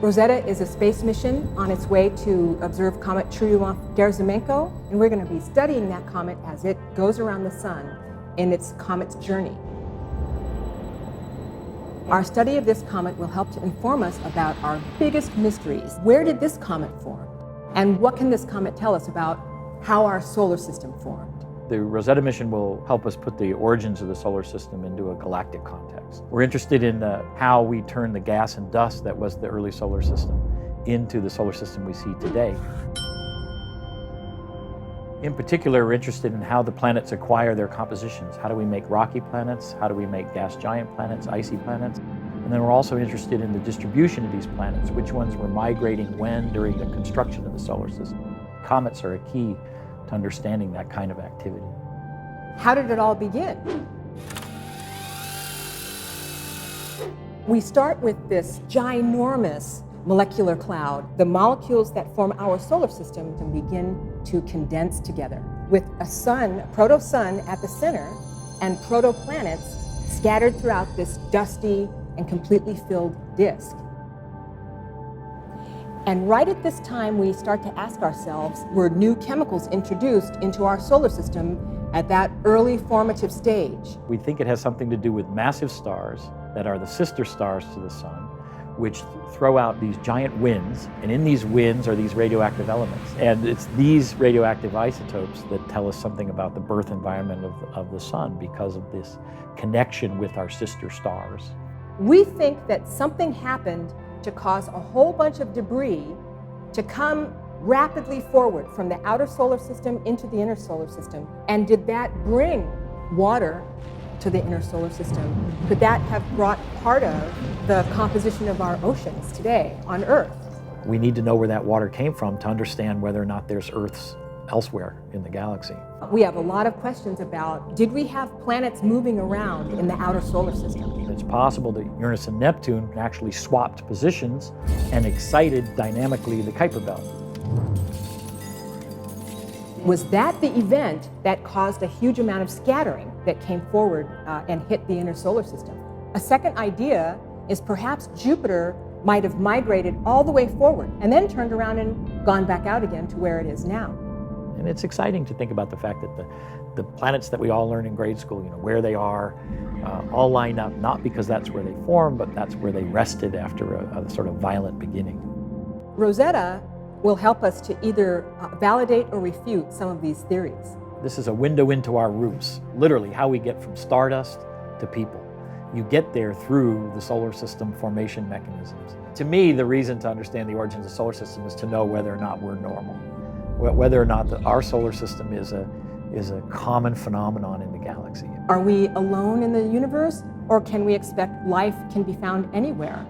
Rosetta is a space mission on its way to observe comet Churyumov Gerasimenko, and we're going to be studying that comet as it goes around the sun in its comet's journey. Our study of this comet will help to inform us about our biggest mysteries. Where did this comet form? And what can this comet tell us about how our solar system formed? The Rosetta mission will help us put the origins of the solar system into a galactic context. We're interested in how we turn the gas and dust that was the early solar system into the solar system we see today. In particular, we're interested in how the planets acquire their compositions. How do we make rocky planets? How do we make gas giant planets, icy planets? And then we're also interested in the distribution of these planets, which ones were migrating when during the construction of the solar system. Comets are a key to understanding that kind of activity. How did it all begin? We start with this ginormous molecular cloud. The molecules that form our solar system can begin to condense together with a sun, a proto-sun at the center, and protoplanets scattered throughout this dusty and completely filled disk. And right at this time, we start to ask ourselves, were new chemicals introduced into our solar system at that early formative stage? We think it has something to do with massive stars that are the sister stars to the sun, which throw out these giant winds, and in these winds are these radioactive elements. And it's these radioactive isotopes that tell us something about the birth environment of the sun because of this connection with our sister stars. We think that something happened to cause a whole bunch of debris to come rapidly forward from the outer solar system into the inner solar system. And did that bring water to the inner solar system? Could that have brought part of the composition of our oceans today on Earth? We need to know where that water came from to understand whether or not there's Earths elsewhere in the galaxy. We have a lot of questions about, did we have planets moving around in the outer solar system? It's possible that Uranus and Neptune actually swapped positions and excited dynamically the Kuiper belt. Was that the event that caused a huge amount of scattering that came forward and hit the inner solar system? A second idea is perhaps Jupiter might have migrated all the way forward and then turned around and gone back out again to where it is now. And it's exciting to think about the fact that the planets that we all learn in grade school, where they are, all line up, not because that's where they formed, but that's where they rested after a sort of violent beginning. Rosetta will help us to either validate or refute some of these theories. This is a window into our roots, literally how we get from stardust to people. You get there through the solar system formation mechanisms. To me, the reason to understand the origins of the solar system is to know whether or not we're normal, whether or not our solar system is a common phenomenon in the galaxy. Are we alone in the universe, or can we expect life can be found anywhere?